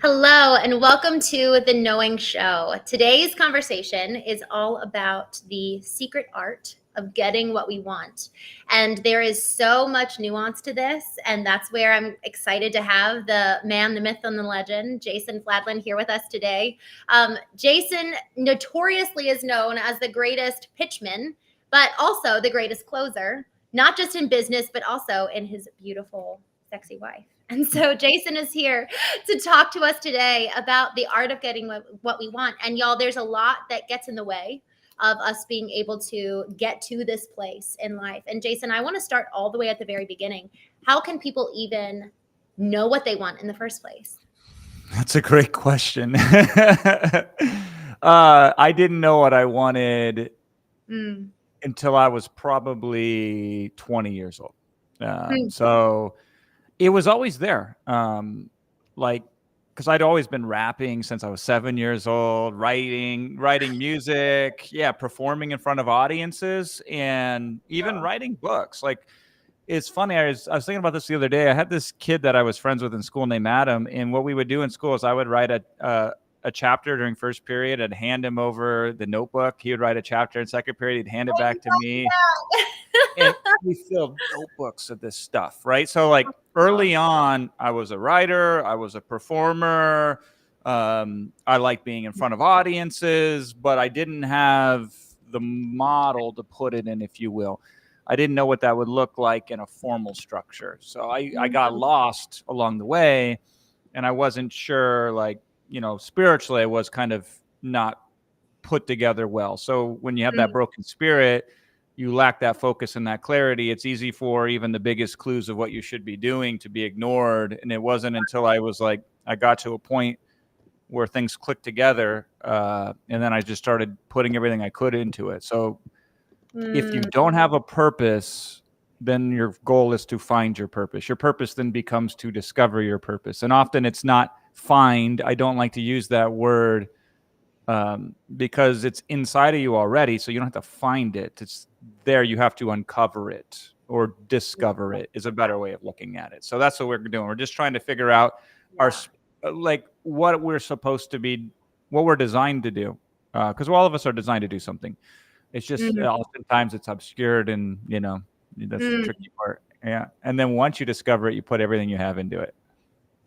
Hello, and welcome to the Knowing Show. Today's conversation is all about the secret art of getting what we want. And there is so much nuance to this, and that's where I'm excited to have the man, the myth, and the legend, Jason Fladlien, here with us today. Jason notoriously is known as the greatest pitchman, but also the greatest closer, not just in business, but also in his beautiful, sexy wife. And so Jason is here to talk to us today about the art of getting what we want. And y'all, there's a lot that gets in the way of us being able to get to this place in life. And Jason, I want to start all the way at the very beginning. How can people even know what they want in the first place? That's a great question. I didn't know what I wanted until I was probably 20 years old. So it was always there. Because I'd always been rapping since I was 7 years old, writing music, performing in front of audiences, and even writing books. Like, it's funny. I was thinking about this the other day. I had this kid that I was friends with in school named Adam, and what we would do in school is I would write a chapter during first period. I'd hand him over the notebook. He would write a chapter in second period. He'd hand it back to me. And we filled notebooks of this stuff, right? So like early on, I was a writer, I was a performer. I liked being in front of audiences, but I didn't have the model to put it in, if you will. I didn't know what that would look like in a formal structure. So I got lost along the way, and I wasn't sure, like, spiritually, I was kind of not put together well. So when you have that broken spirit, you lack that focus and that clarity. It's easy for even the biggest clues of what you should be doing to be ignored. And it wasn't until I got to a point where things clicked together. And then I just started putting everything I could into it. So if you don't have a purpose, then your goal is to find your purpose. Your purpose then becomes to discover your purpose. And often it's not find. I don't like to use that word because it's inside of you already. So you don't have to find it. It's there. You have to uncover it, or discover it is a better way of looking at it. So that's what we're doing. We're just trying to figure out what we're supposed to be, what we're designed to do. Because all of us are designed to do something. It's just oftentimes it's obscured, and that's the tricky part. Yeah. And then once you discover it, you put everything you have into it.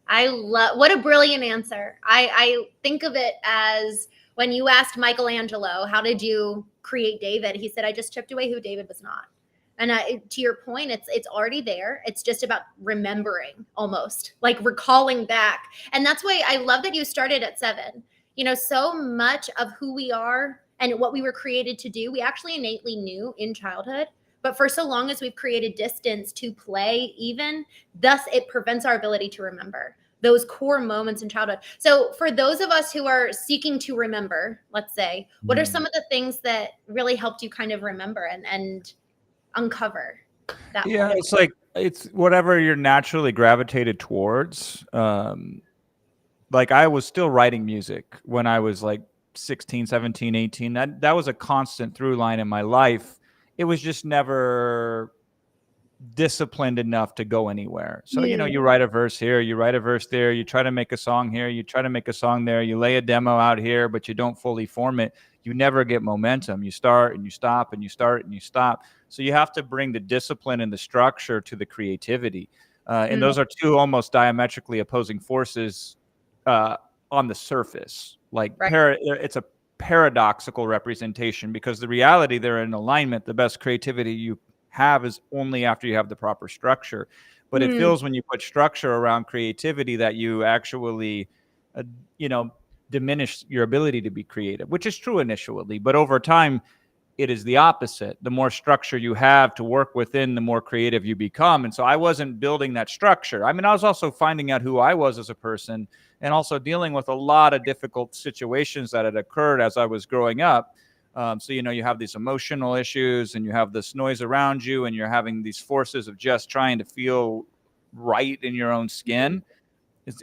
What a brilliant answer. I think of it as when you asked Michelangelo, how did you create David? He said, I just chipped away who David was not. And to your point, it's already there. It's just about remembering, almost like recalling back. And that's why I love that you started at 7. So much of who we are and what we were created to do, we actually innately knew in childhood. But for so long as we've created distance to play even, thus it prevents our ability to remember those core moments in childhood. So for those of us who are seeking to remember, let's say, what are some of the things that really helped you kind of remember and uncover that? Yeah, moment? It's whatever you're naturally gravitated towards. Like I was still writing music when I was like 16, 17, 18. That was a constant through line in my life. It was just never disciplined enough to go anywhere. So, you write a verse here, you write a verse there, you try to make a song here, you try to make a song there, you lay a demo out here, but you don't fully form it. You never get momentum. You start and you stop and you start and you stop. So you have to bring the discipline and the structure to the creativity. And those are two almost diametrically opposing forces on the surface. Like it's a paradoxical representation, because the reality they're in alignment. The best creativity you have is only after you have the proper structure. But it feels when you put structure around creativity that you actually diminish your ability to be creative, which is true initially, but over time it is the opposite. The more structure you have to work within, the more creative you become. And so I wasn't building that structure. I mean, I was also finding out who I was as a person, and also dealing with a lot of difficult situations that had occurred as I was growing up. So, you have these emotional issues, and you have this noise around you, and you're having these forces of just trying to feel right in your own skin.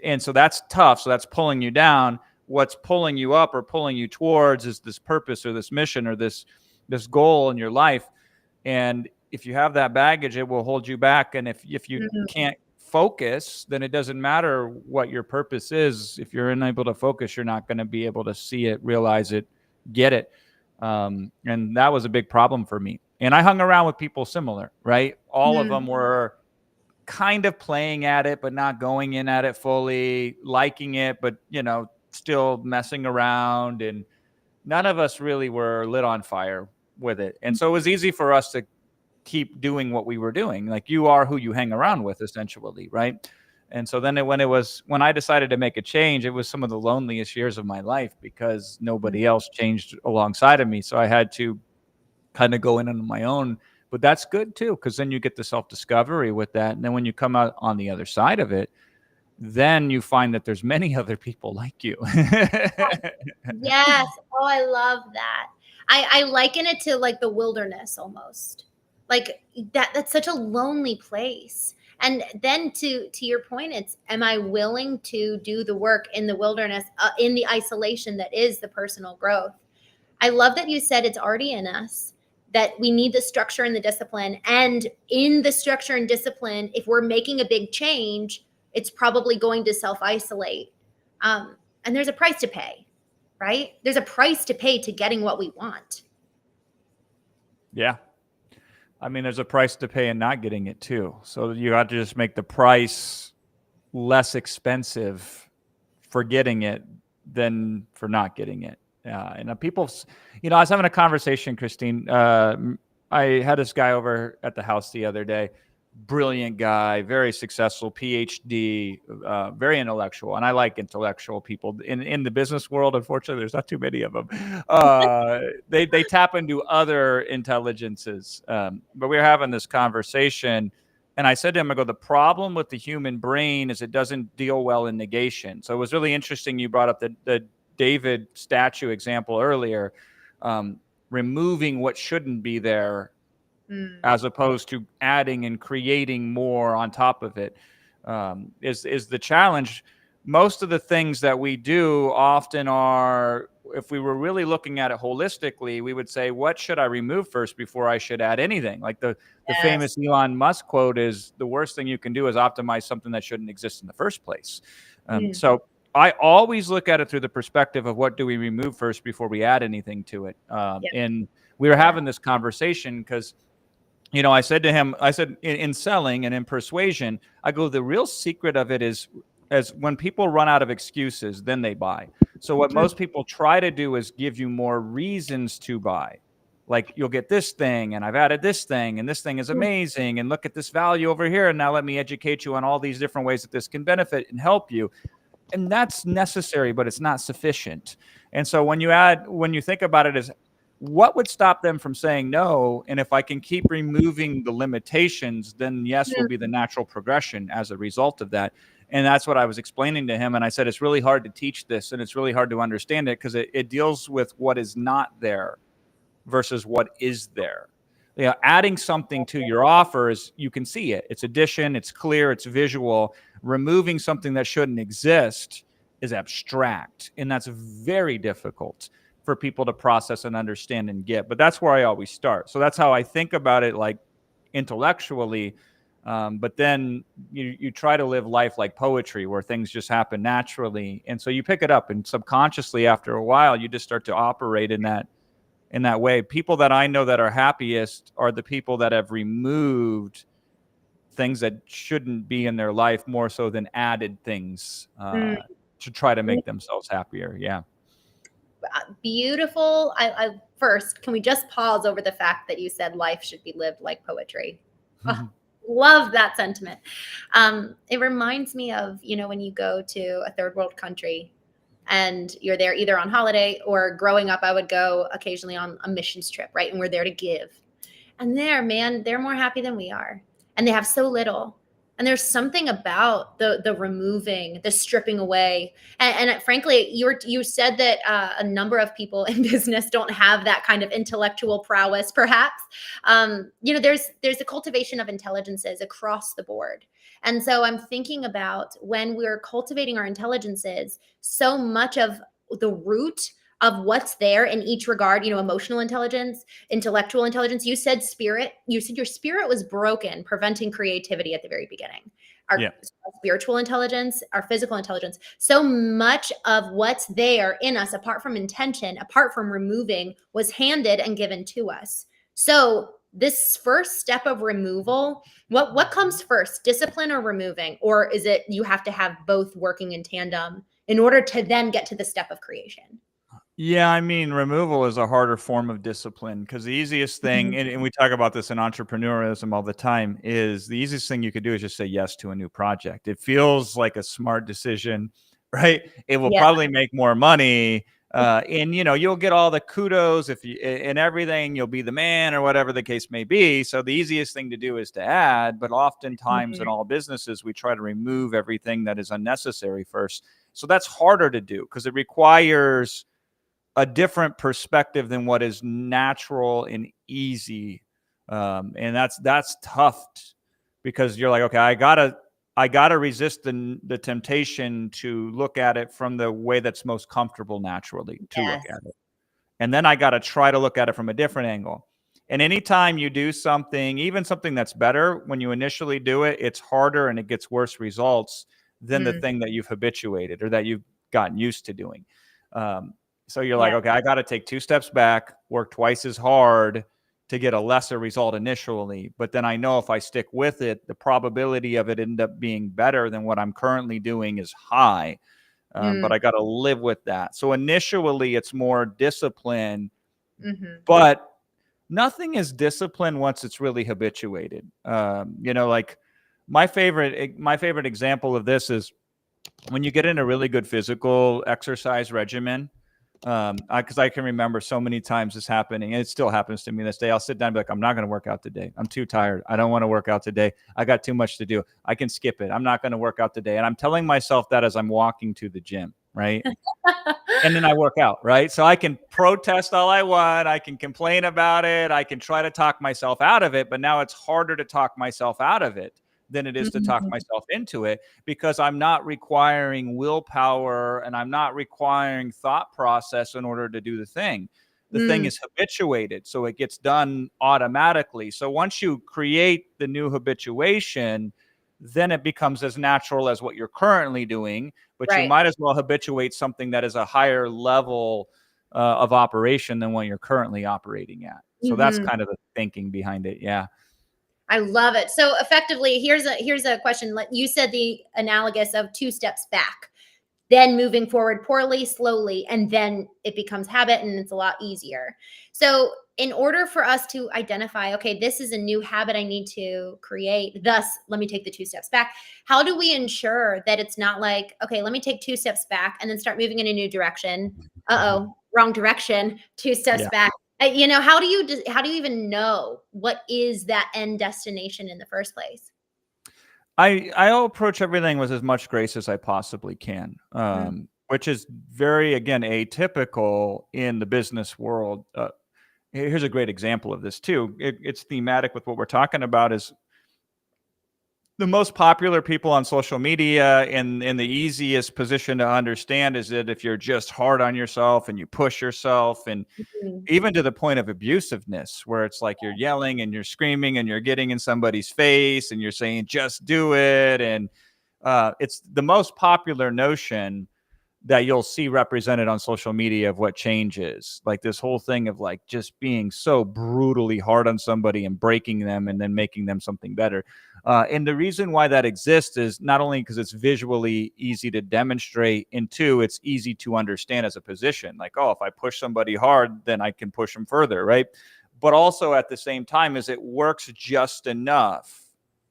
And so that's tough. So that's pulling you down. What's pulling you up or pulling you towards is this purpose or this mission or this goal in your life. And if you have that baggage, it will hold you back. And if you can't focus, then it doesn't matter what your purpose is. If you're unable to focus, you're not going to be able to see it, realize it, get it. And that was a big problem for me. And I hung around with people similar, right? All of them were kind of playing at it, but not going in at it fully, liking it, but, you know, still messing around. And none of us really were lit on fire with it. And so it was easy for us to keep doing what we were doing. Like, you are who you hang around with, essentially, right? And so then when I decided to make a change, it was some of the loneliest years of my life because nobody else changed alongside of me. So I had to kind of go in on my own. But that's good too, because then you get the self-discovery with that. And then when you come out on the other side of it, then you find that there's many other people like you. Yes. Oh, I love that. I liken it to like the wilderness almost. Like that's such a lonely place. And then to your point, it's, am I willing to do the work in the wilderness, in the isolation that is the personal growth? I love that you said it's already in us, that we need the structure and the discipline. And in the structure and discipline, if we're making a big change, it's probably going to self-isolate. And there's a price to pay, right? There's a price to pay to getting what we want. Yeah. I mean, there's a price to pay in not getting it too. So you have to just make the price less expensive for getting it than for not getting it. And people, you know, I was having a conversation, Christine. I had this guy over at the house the other day, brilliant guy, very successful, PhD, very intellectual. And I like intellectual people in the business world. Unfortunately, there's not too many of them. They tap into other intelligences. But we were having this conversation, and I said to him, I go, the problem with the human brain is it doesn't deal well in negation. So it was really interesting you brought up the David statue example earlier, removing what shouldn't be there as opposed to adding and creating more on top of it, is the challenge. Most of the things that we do often are, if we were really looking at it holistically, we would say, what should I remove first before I should add anything? Like the famous Elon Musk quote is, the worst thing you can do is optimize something that shouldn't exist in the first place. So I always look at it through the perspective of what do we remove first before we add anything to it. And we were having this conversation because, you know, I said to him, I said, in selling and in persuasion, I go, the real secret of it is, as when people run out of excuses, then they buy. So what most people try to do is give you more reasons to buy. Like, you'll get this thing, and I've added this thing, and this thing is amazing, and look at this value over here, and now let me educate you on all these different ways that this can benefit and help you. And that's necessary, but it's not sufficient. And so when you think about it as, what would stop them from saying no? And if I can keep removing the limitations, then yes will be the natural progression as a result of that. And that's what I was explaining to him. And I said, it's really hard to teach this, and it's really hard to understand it because it deals with what is not there versus what is there. You know, adding something to your offer is, you can see it. It's addition, it's clear, it's visual. Removing something that shouldn't exist is abstract. And that's very difficult for people to process and understand and get. But that's where I always start. So that's how I think about it, like intellectually. But then you try to live life like poetry, where things just happen naturally. And so you pick it up, and subconsciously after a while, you just start to operate in that way. People that I know that are happiest are the people that have removed things that shouldn't be in their life more so than added things to try to make themselves happier. Yeah. Beautiful. I first, can we just pause over the fact that you said life should be lived like poetry? Love that sentiment. It reminds me of, you know, when you go to a third world country and you're there either on holiday, or growing up, I would go occasionally on a missions trip, right? And we're there to give. And they're more happy than we are. And they have so little. And there's something about the removing, the stripping away. And frankly, you said that a number of people in business don't have that kind of intellectual prowess, perhaps. You know, there's a cultivation of intelligences across the board. And so I'm thinking about, when we're cultivating our intelligences, so much of the root of what's there in each regard, you know, emotional intelligence, intellectual intelligence. You said spirit. You said your spirit was broken, preventing creativity at the very beginning. our Yeah. spiritual intelligence, our physical intelligence. So much of what's there in us, apart from intention, apart from removing, was handed and given to us. So this first step of removal, what comes first, discipline or removing? Or is it you have to have both working in tandem in order to then get to the step of creation? Yeah, I mean, removal is a harder form of discipline because the easiest thing, Mhm. and we talk about this in entrepreneurism all the time, is the easiest thing you could do is just say yes to a new project. It feels like a smart decision, right? It will Yeah. probably make more money, and you'll get all the kudos if you and everything. You'll be the man or whatever the case may be. So the easiest thing to do is to add, but oftentimes in Mhm. all businesses, we try to remove everything that is unnecessary first. So that's harder to do because it requires a different perspective than what is natural and easy, and that's tough because you're like, okay, I gotta resist the temptation to look at it from the way that's most comfortable naturally to look Yes. at it, and then I gotta try to look at it from a different angle. And anytime you do something, even something that's better, when you initially do it, it's harder and it gets worse results than the Mm. thing that you've habituated or that you've gotten used to doing. Um, so you're like, Yeah. okay, I got to take 2 steps back, work twice as hard to get a lesser result initially. But then I know if I stick with it, the probability of it end up being better than what I'm currently doing is high. But Mm. I got to live with that. So initially, it's more discipline, Mhm. but nothing is discipline once it's really habituated. Like my favorite example of this is when you get in a really good physical exercise regimen. Because I can remember so many times this happening, and it still happens to me this day. I'll sit down and be like, I'm not going to work out today. I'm too tired. I don't want to work out today. I got too much to do. I can skip it. I'm not going to work out today. And I'm telling myself that as I'm walking to the gym, right? And then I work out, right? So I can protest all I want. I can complain about it. I can try to talk myself out of it. But now it's harder to talk myself out of it than it is to talk Mhm. myself into it because I'm not requiring willpower and I'm not requiring thought process in order to do the thing. The thing Mm. is habituated, so it gets done automatically. So once you create the new habituation, then it becomes as natural as what you're currently doing, but you Right. might as well habituate something that is a higher level of operation than what you're currently operating at. So that's Mhm. kind of the thinking behind it. Yeah. I love it. So effectively, here's a question. Like you said, the analogous of 2 steps back, then moving forward poorly, slowly, and then it becomes habit and it's a lot easier. So in order for us to identify, okay, this is a new habit I need to create, thus let me take the 2 steps back. How do we ensure that it's not like, okay, let me take 2 steps back and then start moving in a new direction? Uh-oh, wrong direction, 2 steps Yeah. back. How do you even know what is that end destination in the first place? I'll approach everything with as much grace as I possibly can, Mm. which is very, again, atypical in the business world. Here's a great example of this too. It's thematic with what we're talking about is the most popular people on social media and in the easiest position to understand is that if you're just hard on yourself and you push yourself and Mhm. even to the point of abusiveness where it's like you're yelling and you're screaming and you're getting in somebody's face and you're saying just do it, and it's the most popular notion that you'll see represented on social media of what change is. Like this whole thing of like just being so brutally hard on somebody and breaking them and then making them something better. And the reason why that exists is not only because it's visually easy to demonstrate, and two, it's easy to understand as a position. Like, oh, if I push somebody hard, then I can push them further, right? But also at the same time, is it works just enough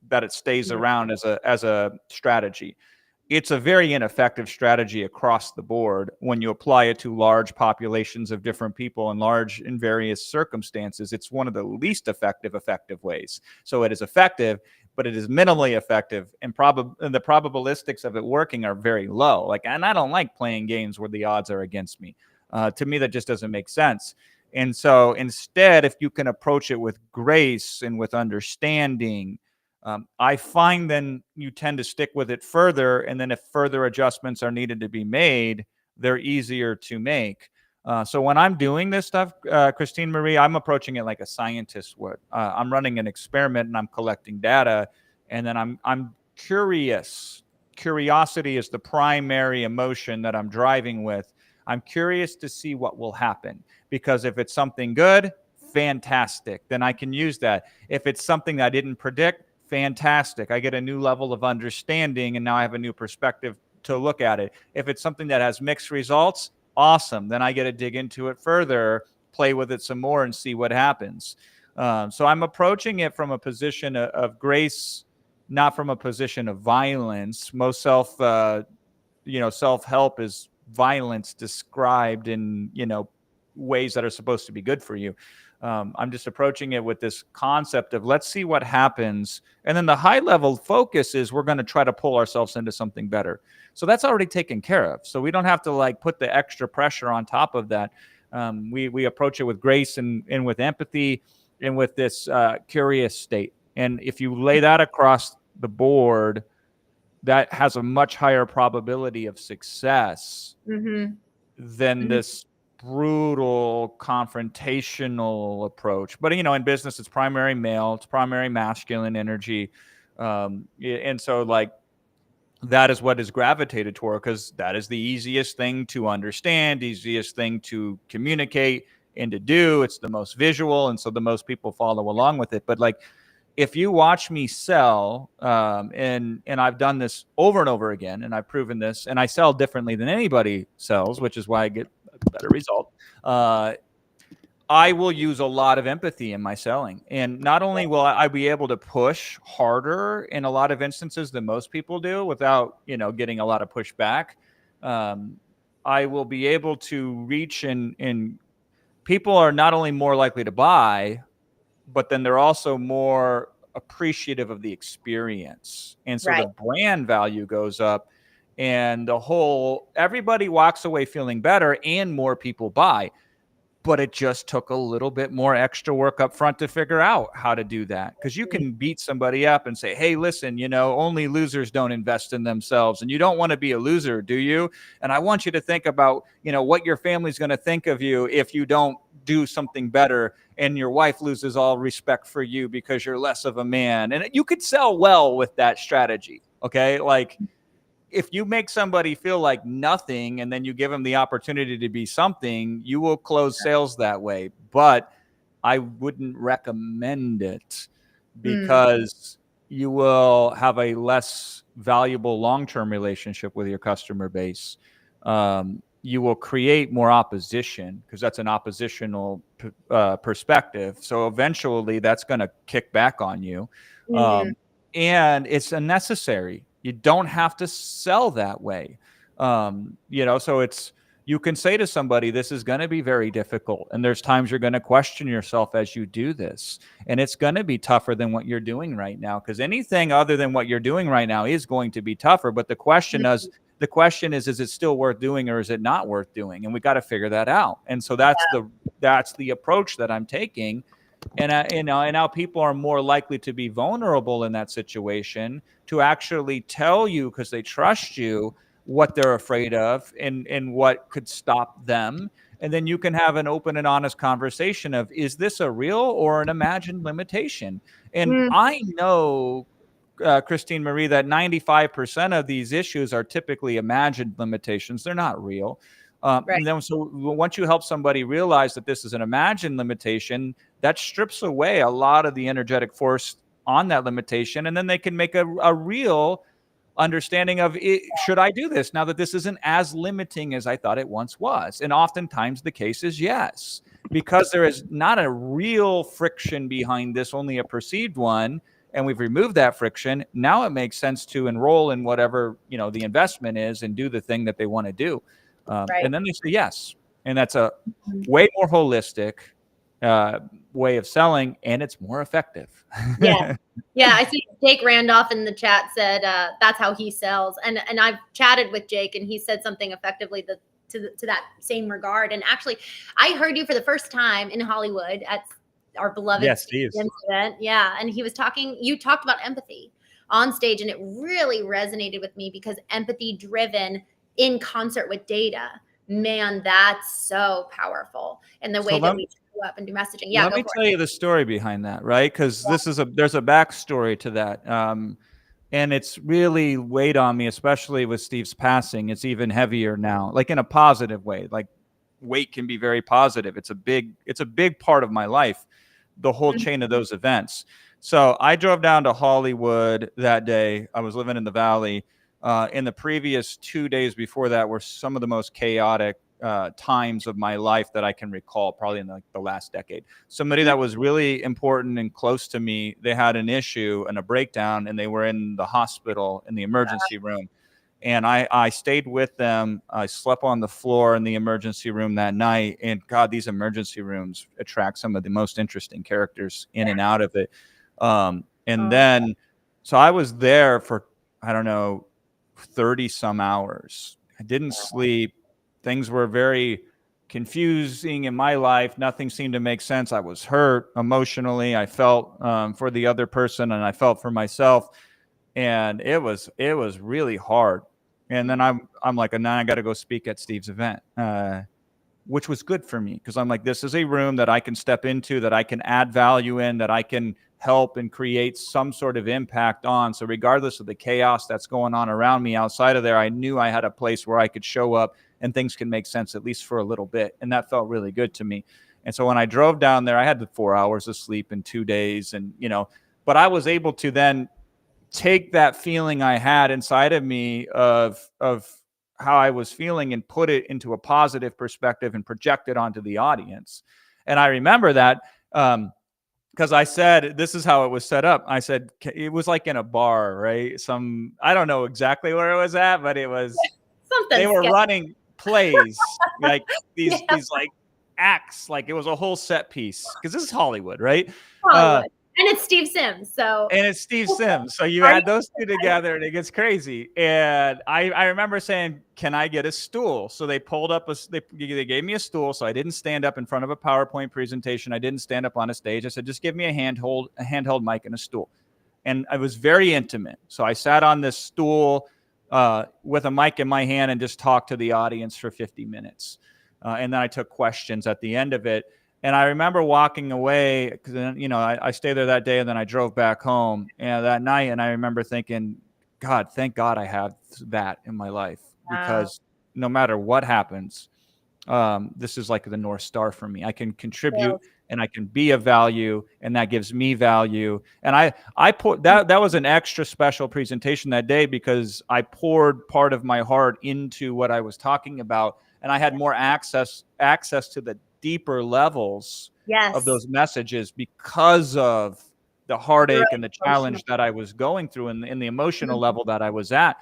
that it stays Mhm. around as a strategy. It's a very ineffective strategy across the board when you apply it to large populations of different people in various circumstances. It's one of the least effective ways. So it is effective, but it is minimally effective, and the probabilistics of it working are very low. Like, and I don't like playing games where the odds are against me. To me, that just doesn't make sense. And so instead, if you can approach it with grace and with understanding, I find then you tend to stick with it further. And then if further adjustments are needed to be made, they're easier to make. So when I'm doing this stuff, Christine Marie, I'm approaching it like a scientist would. I'm running an experiment and I'm collecting data, and then I'm curious. Curiosity is the primary emotion that I'm driving with. I'm curious to see what will happen, because if it's something good, fantastic, then I can use that. If it's something that I didn't predict, fantastic. I get a new level of understanding, and now I have a new perspective to look at it. If it's something that has mixed results, awesome. Then I get to dig into it further, play with it some more, and see what happens. So I'm approaching it from a position of grace, not from a position of violence. Most self-help is violence described in, ways that are supposed to be good for you. I'm just approaching it with this concept of let's see what happens. And then the high level focus is we're going to try to pull ourselves into something better. So that's already taken care of. So we don't have to like put the extra pressure on top of that. We approach it with grace and with empathy and with this curious state. And if you lay that across the board, that has a much higher probability of success than this brutal confrontational approach. But in business, it's primary male, it's primary masculine energy, and so like that is what is gravitated toward, because that is the easiest thing to understand, easiest thing to communicate and to do. It's the most visual, and so the most people follow along with it. But like, if you watch me sell, and I've done this over and over again, and I've proven this, and I sell differently than anybody sells, which is why I get a better result. I will use a lot of empathy in my selling. And not only will I be able to push harder in a lot of instances than most people do without, getting a lot of pushback, I will be able to reach and people are not only more likely to buy, but then they're also more appreciative of the experience. And so the brand value goes up, and everybody walks away feeling better, and more people buy. But it just took a little bit more extra work up front to figure out how to do that. Because you can beat somebody up and say, hey, listen, only losers don't invest in themselves. And you don't want to be a loser, do you? And I want you to think about, what your family's going to think of you if you don't do something better, and your wife loses all respect for you because you're less of a man. And you could sell well with that strategy. Okay. Like, if you make somebody feel like nothing and then you give them the opportunity to be something, you will close sales that way. But I wouldn't recommend it, because you will have a less valuable long-term relationship with your customer base. You will create more opposition, because that's an oppositional perspective. So eventually that's going to kick back on you. And it's unnecessary. You don't have to sell that way. So you can say to somebody, this is going to be very difficult. And there's times you're going to question yourself as you do this. And it's going to be tougher than what you're doing right now, because anything other than what you're doing right now is going to be tougher. But the question is it still worth doing, or is it not worth doing? And we got to figure that out. And so that's the approach that I'm taking. And now people are more likely to be vulnerable in that situation, to actually tell you, because they trust you, what they're afraid of and what could stop them. And then you can have an open and honest conversation of, is this a real or an imagined limitation? And I know, Christine Marie, that 95% of these issues are typically imagined limitations. They're not real. And then, so once you help somebody realize that this is an imagined limitation, that strips away a lot of the energetic force on that limitation. And then they can make a real understanding of, should I do this now that this isn't as limiting as I thought it once was? And oftentimes the case is yes, because there is not a real friction behind this, only a perceived one. And we've removed that friction. Now it makes sense to enroll in whatever, the investment is, and do the thing that they want to do. And then they say yes. And that's a way more holistic way of selling, and it's more effective. Yeah. I see Jake Randolph in the chat said that's how he sells. And I've chatted with Jake, and he said something effectively to that same regard. And actually, I heard you for the first time in Hollywood at our beloved event. Yeah. And you talked about empathy on stage, and it really resonated with me, because empathy driven in concert with data, man, that's so powerful in the way that we show up and do messaging. Yeah, let me tell you the story behind that, right? Because there's a backstory to that. And it's really weighed on me, especially with Steve's passing. It's even heavier now, like in a positive way. Like weight can be very positive. It's a big part of my life, the whole chain of those events. So I drove down to Hollywood that day. I was living in the Valley. In the previous 2 days before that were some of the most chaotic times of my life that I can recall, probably in the last decade. Somebody that was really important and close to me, they had an issue and a breakdown, and they were in the hospital in the emergency room. And I stayed with them. I slept on the floor in the emergency room that night. And God, these emergency rooms attract some of the most interesting characters in and out of it. And then, so I was there for, I don't know, 30 some hours. I didn't sleep. Things were very confusing in my life. Nothing seemed to make sense. I was hurt emotionally. I felt for the other person, and I felt for myself. And it was really hard. And then I'm like, now I got to go speak at Steve's event, which was good for me, because I'm like, this is a room that I can step into, that I can add value in, that I can help and create some sort of impact on. So regardless of the chaos that's going on around me outside of there, I knew I had a place where I could show up and things can make sense, at least for a little bit. And that felt really good to me. And so when I drove down there, I had the 4 hours of sleep in 2 days, and but I was able to then take that feeling I had inside of me of how I was feeling and put it into a positive perspective and project it onto the audience. And I remember that because I said, this is how it was set up. I said, it was like in a bar, right? I don't know exactly where it was at, but it was, Something they were sketchy. running plays, like these like acts, like it was a whole set piece, because this is Hollywood, right? Hollywood. And it's Steve Sims. So And it's Steve Sims. So you add those two together and it gets crazy. And I remember saying, can I get a stool? So they pulled up, they gave me a stool. So I didn't stand up in front of a PowerPoint presentation. I didn't stand up on a stage. I said, just give me a handheld mic and a stool. And I was very intimate. So I sat on this stool with a mic in my hand and just talked to the audience for 50 minutes. And then I took questions at the end of it. And I remember walking away, because I stayed there that day, and then I drove back home that night. And I remember thinking, God, thank God I have that in my life, because no matter what happens, this is like the North Star for me. I can contribute and I can be of value, and that gives me value. And I put that was an extra special presentation that day, because I poured part of my heart into what I was talking about, and I had more access to the deeper levels of those messages, because of the heartache and the challenge that I was going through, and in the emotional level that I was at.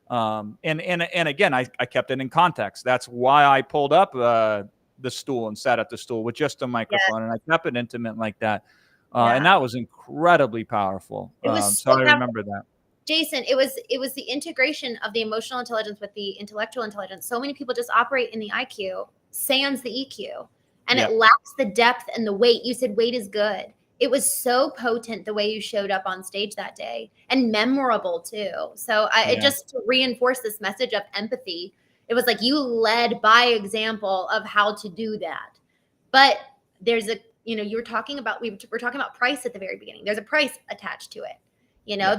And again, I kept it in context. That's why I pulled up the stool and sat at the stool with just a microphone, and I kept it intimate like that. And that was incredibly powerful. It was so I remember that. Jason, it was the integration of the emotional intelligence with the intellectual intelligence. So many people just operate in the IQ, sans the EQ, and it lacks the depth and the weight. You said weight is good. It was so potent the way you showed up on stage that day, and memorable too. So it just to reinforce this message of empathy, it was like you led by example of how to do that. But there's you were talking about, we were talking about price at the very beginning. There's a price attached to it.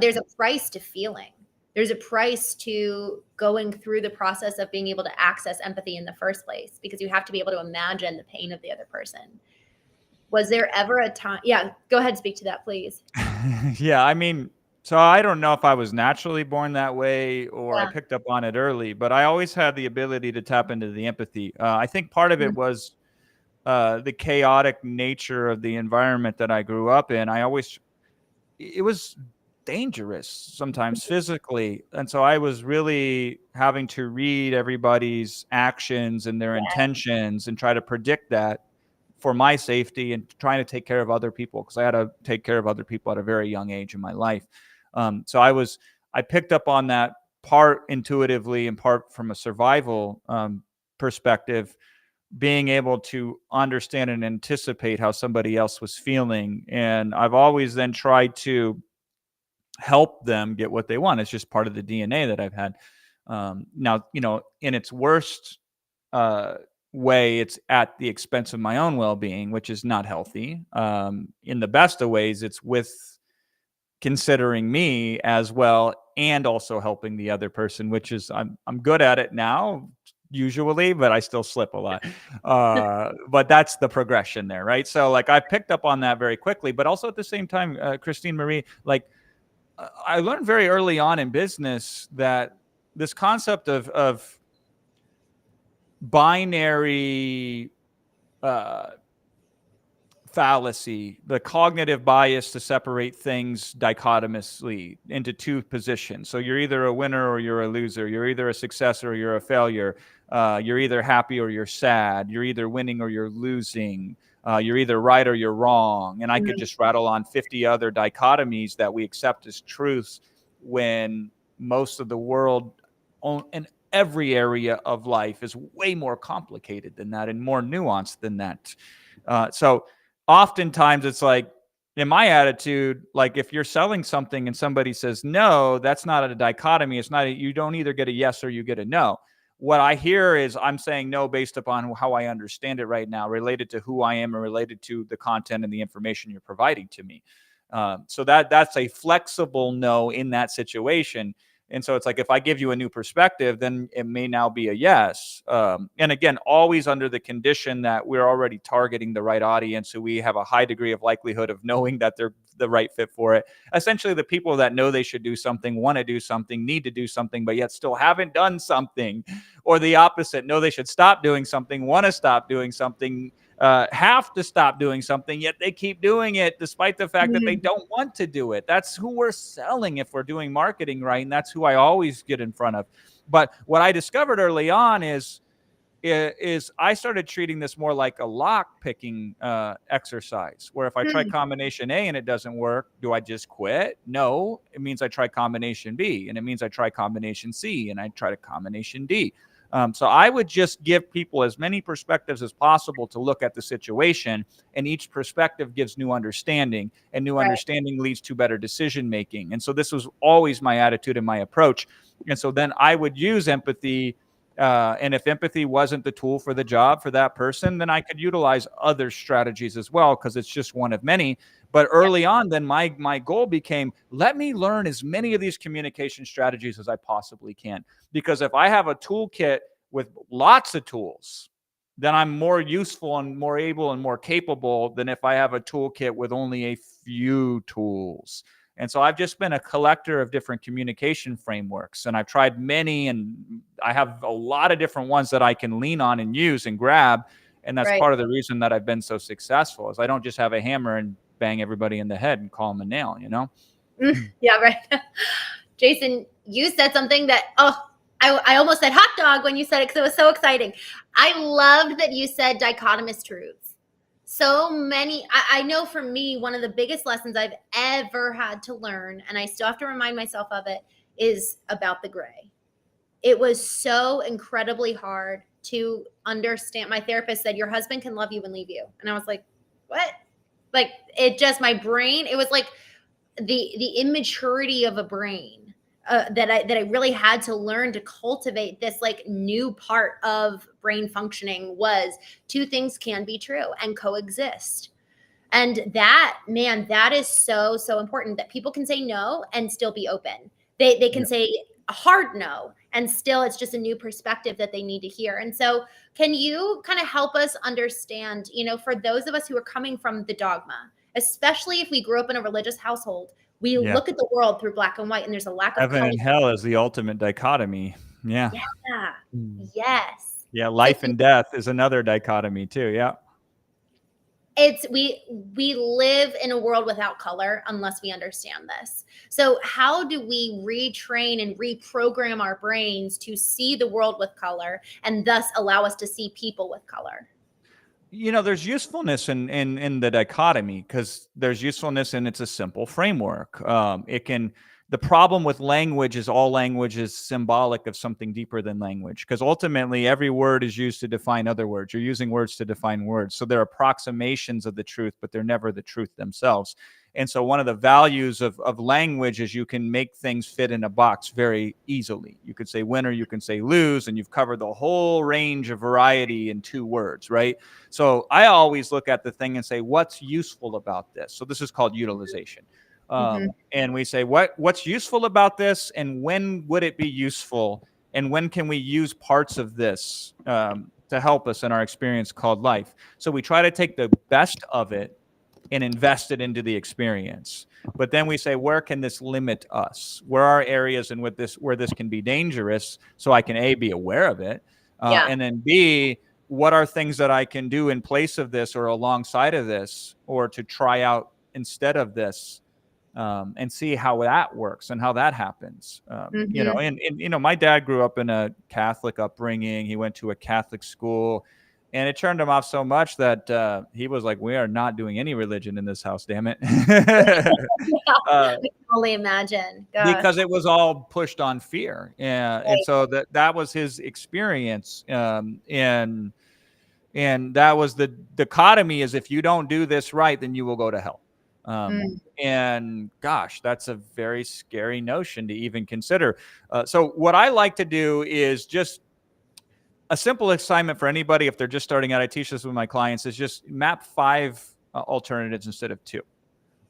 There's a price to feeling. There's a price to going through the process of being able to access empathy in the first place, because you have to be able to imagine the pain of the other person. Was there ever a time? Yeah, go ahead and speak to that, please. Yeah, I mean, so I don't know if I was naturally born that way or I picked up on it early, but I always had the ability to tap into the empathy. I think part of it was the chaotic nature of the environment that I grew up in. It was dangerous sometimes physically. And so I was really having to read everybody's actions and their intentions and try to predict that for my safety, and trying to take care of other people, because I had to take care of other people at a very young age in my life. So I picked up on that part intuitively and part from a survival perspective, being able to understand and anticipate how somebody else was feeling. And I've always then tried to help them get what they want. It's just part of the DNA that I've had. Now, in its worst way, it's at the expense of my own well-being, which is not healthy. In the best of ways, it's with considering me as well and also helping the other person, which is I'm good at it now usually, but I still slip a lot. But that's the progression there, right? So like I picked up on that very quickly, but also at the same time, Christine Marie, like I learned very early on in business that this concept of binary fallacy, the cognitive bias to separate things dichotomously into two positions. So you're either a winner or you're a loser. You're either a success or you're a failure. You're either happy or you're sad. You're either winning or you're losing. You're either right or you're wrong. And I could just rattle on 50 other dichotomies that we accept as truths when most of the world in every area of life is way more complicated than that and more nuanced than that. So oftentimes it's like, in my attitude, like if you're selling something and somebody says no, that's not a dichotomy. It's not you don't either get a yes or you get a no. What I hear is I'm saying no based upon how I understand it right now, related to who I am and related to the content and the information you're providing to me. So that's a flexible no in that situation. And so it's like, if I give you a new perspective, then it may now be a yes. And again, always under the condition that we're already targeting the right audience, who we have a high degree of likelihood of knowing that they're the right fit for it. Essentially, the people that know they should do something, want to do something, need to do something, but yet still haven't done something. Or the opposite, know they should stop doing something, want to stop doing something, have to stop doing something, yet they keep doing it despite the fact that they don't want to do it. That's who we're selling if we're doing marketing right, and that's who I always get in front of. But what I discovered early on is I started treating this more like a lock picking exercise, where if I try combination A and it doesn't work, do I just quit? No, it means I try combination B, and it means I try combination C, and I try to combination D. So I would just give people as many perspectives as possible to look at the situation, and each perspective gives new understanding, and new understanding leads to better decision making. And so this was always my attitude and my approach. And so then I would use empathy. And if empathy wasn't the tool for the job for that person, then I could utilize other strategies as well, because it's just one of many. But early on, then my goal became, let me learn as many of these communication strategies as I possibly can. Because if I have a toolkit with lots of tools, then I'm more useful and more able and more capable than if I have a toolkit with only a few tools. And so I've just been a collector of different communication frameworks, and I've tried many, and I have a lot of different ones that I can lean on and use and grab. And that's part of the reason that I've been so successful, is I don't just have a hammer and bang everybody in the head and call them a nail, you know? Yeah, right. Jason, you said something that, I almost said hot dog when you said it, because it was so exciting. I loved that you said dichotomous truths. So many, I know for me, one of the biggest lessons I've ever had to learn, and I still have to remind myself of it, is about the gray. It was so incredibly hard to understand. My therapist said, your husband can love you and leave you. And I was like, what? Like, it just, my brain, it was like the immaturity of a brain. That I really had to learn to cultivate. This like new part of brain functioning was two things can be true and coexist. And that, man, that is so, so important, that people can say no and still be open. They can say a hard no, and still it's just a new perspective that they need to hear. And so can you kind of help us understand, for those of us who are coming from the dogma, especially if we grew up in a religious household, we look at the world through black and white, and there's a lack of heaven color. and hell is the ultimate dichotomy. Yeah. Yes. Yeah. Life and death is another dichotomy too. Yeah. It's we live in a world without color unless we understand this. So how do we retrain and reprogram our brains to see the world with color, and thus allow us to see people with color? There's usefulness in the dichotomy, because there's usefulness in it's a simple framework. The problem with language is all language is symbolic of something deeper than language, because ultimately every word is used to define other words. You're using words to define words. So they're approximations of the truth, but they're never the truth themselves. And so one of the values of language is you can make things fit in a box very easily. You could say win or you can say lose, and you've covered the whole range of variety in 2 words, right? So I always look at the thing and say, what's useful about this? So this is called utilization. And we say, what's useful about this, and when would it be useful, and when can we use parts of this to help us in our experience called life? So we try to take the best of it and invest it into the experience. But then we say, where can this limit us? Where are areas in where this can be dangerous? So I can A, be aware of it, and then B, what are things that I can do in place of this or alongside of this, or to try out instead of this, and see how that works and how that happens. You know, and you know, my dad grew up in a Catholic upbringing. He went to a Catholic school, and it turned him off so much that he was like, "We are not doing any religion in this house, damn it." I can only imagine. Gosh. Because it was all pushed on fear, and so that was his experience, and that was the dichotomy: is if you don't do this right, then you will go to hell. And gosh, that's a very scary notion to even consider. So what I like to do is just a simple assignment for anybody, if they're just starting out. I teach this with my clients, is just map 5 alternatives instead of 2.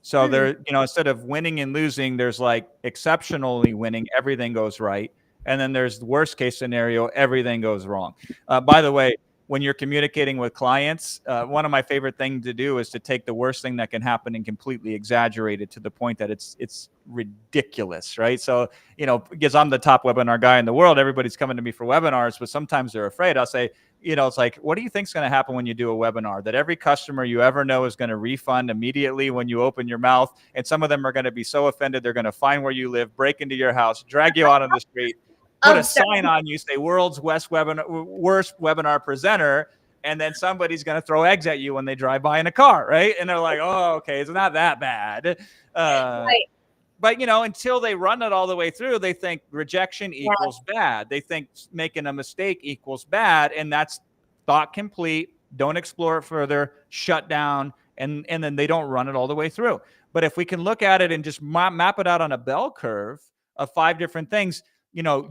So there, you know, instead of winning and losing, there's like exceptionally winning, everything goes right. And then there's the worst case scenario, everything goes wrong. By the way, when you're communicating with clients, one of my favorite things to do is to take the worst thing that can happen and completely exaggerate it to the point that it's ridiculous, right? So, you know, because I'm the top webinar guy in the world, everybody's coming to me for webinars, but sometimes they're afraid. I'll say, you know, it's like, what do you think is going to happen when you do a webinar? That every customer you ever know is going to refund immediately when you open your mouth. And some of them are going to be so offended, they're going to find where you live, break into your house, drag you out on the street, put a sign on you, say world's worst webinar presenter. And then somebody's going to throw eggs at you when they drive by in a car, right? And they're like, oh, okay, it's not that bad. Right. But, you know, until they run it all the way through, they think rejection equals bad. They think making a mistake equals bad. And that's thought complete. Don't explore it further, shut down, and then they don't run it all the way through. But if we can look at it and just map it out on a bell curve of 5 different things, you know,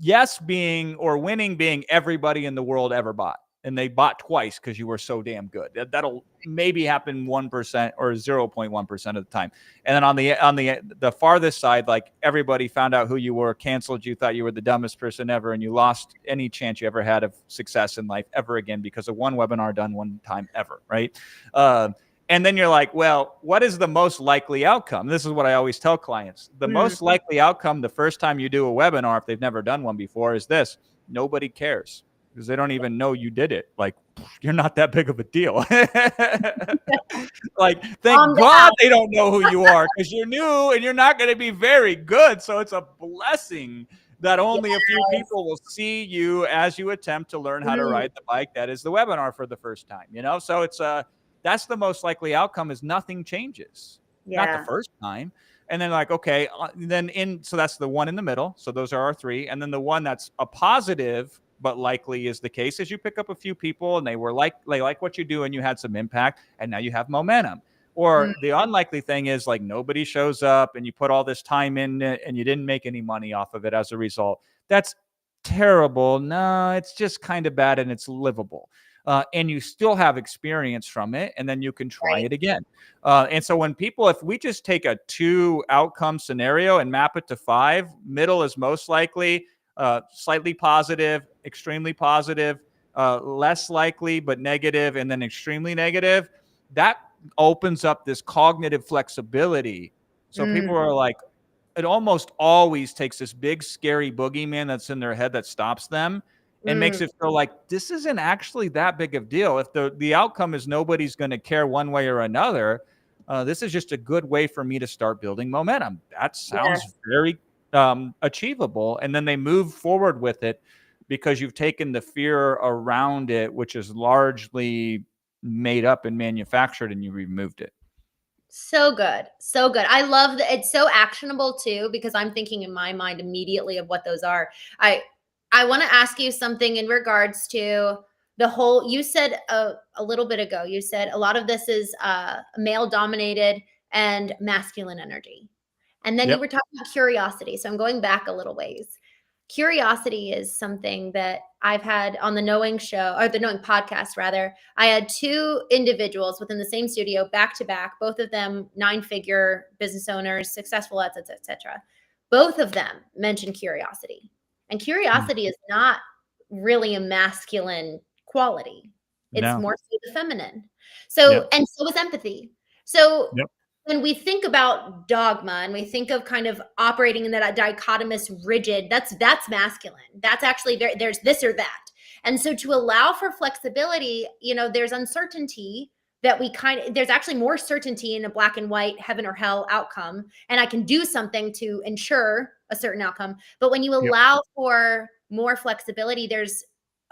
yes being, or winning being, everybody in the world ever bought. And they bought twice because you were so damn good. That'll maybe happen 1% or 0.1% of the time. And then on the farthest side, like everybody found out who you were, canceled you, thought you were the dumbest person ever, and you lost any chance you ever had of success in life ever again because of one webinar done one time ever, right? And then you're like, well, what is the most likely outcome? This is what I always tell clients. The most likely outcome the first time you do a webinar, if they've never done one before, is this: nobody cares. Because they don't even know you did it. Like, you're not that big of a deal. Like, thank God they don't know who you are, because you're new and you're not going to be very good. So it's a blessing that only a few people will see you as you attempt to learn how to ride the bike. That is the webinar for the first time, you know? So it's that's the most likely outcome, is nothing changes. Not the first time. And then like, okay, so that's the one in the middle. So those are our 3. And then the one that's a positive but likely is the case is you pick up a few people and they like what you do and you had some impact and now you have momentum. Or the unlikely thing is like nobody shows up and you put all this time in it and you didn't make any money off of it as a result. That's terrible. No, it's just kind of bad and it's livable. And you still have experience from it, and then you can try it again. And so if we just take a 2 outcome scenario and map it to 5, middle is most likely, slightly positive, extremely positive, less likely but negative, and then extremely negative. That opens up this cognitive flexibility. So people are like, it almost always takes this big scary boogeyman that's in their head that stops them and makes it feel like this isn't actually that big of deal. If the outcome is nobody's going to care one way or another, this is just a good way for me to start building momentum. That sounds very achievable. And then they move forward with it because you've taken the fear around it, which is largely made up and manufactured, and you removed it. So good. So good. I love that. It's so actionable too, because I'm thinking in my mind immediately of what those are. I want to ask you something in regards to the whole, you said a little bit ago, you said a lot of this is male dominated and masculine energy. And then you were talking about curiosity. So I'm going back a little ways. Curiosity is something that I've had on the Knowing show, or the Knowing podcast, rather. I had two individuals within the same studio back to back, both of them 9-figure business owners, successful, et cetera, et cetera. Both of them mentioned curiosity. And curiosity is not really a masculine quality. It's No. more so the feminine. Yep. So, and so is empathy. So Yep. when we think about dogma and we think of kind of operating in that dichotomous rigid, that's masculine. That's actually there's this or that. And so to allow for flexibility, there's uncertainty that there's actually more certainty in a black and white heaven or hell outcome. And I can do something to ensure a certain outcome. But when you allow for more flexibility, there's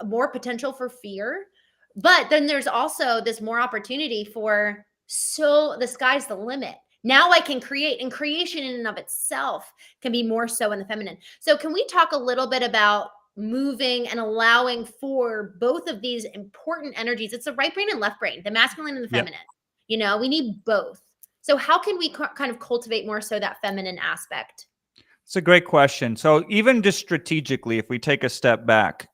more potential for fear. But then there's also this more opportunity for, so the sky's the limit. Now I can create, and creation in and of itself can be more so in the feminine. So can we talk a little bit about moving and allowing for both of these important energies? It's the right brain and left brain, the masculine and the feminine. We need both. So how can we kind of cultivate more so that feminine aspect? It's a great question. So even just strategically, if we take a step back,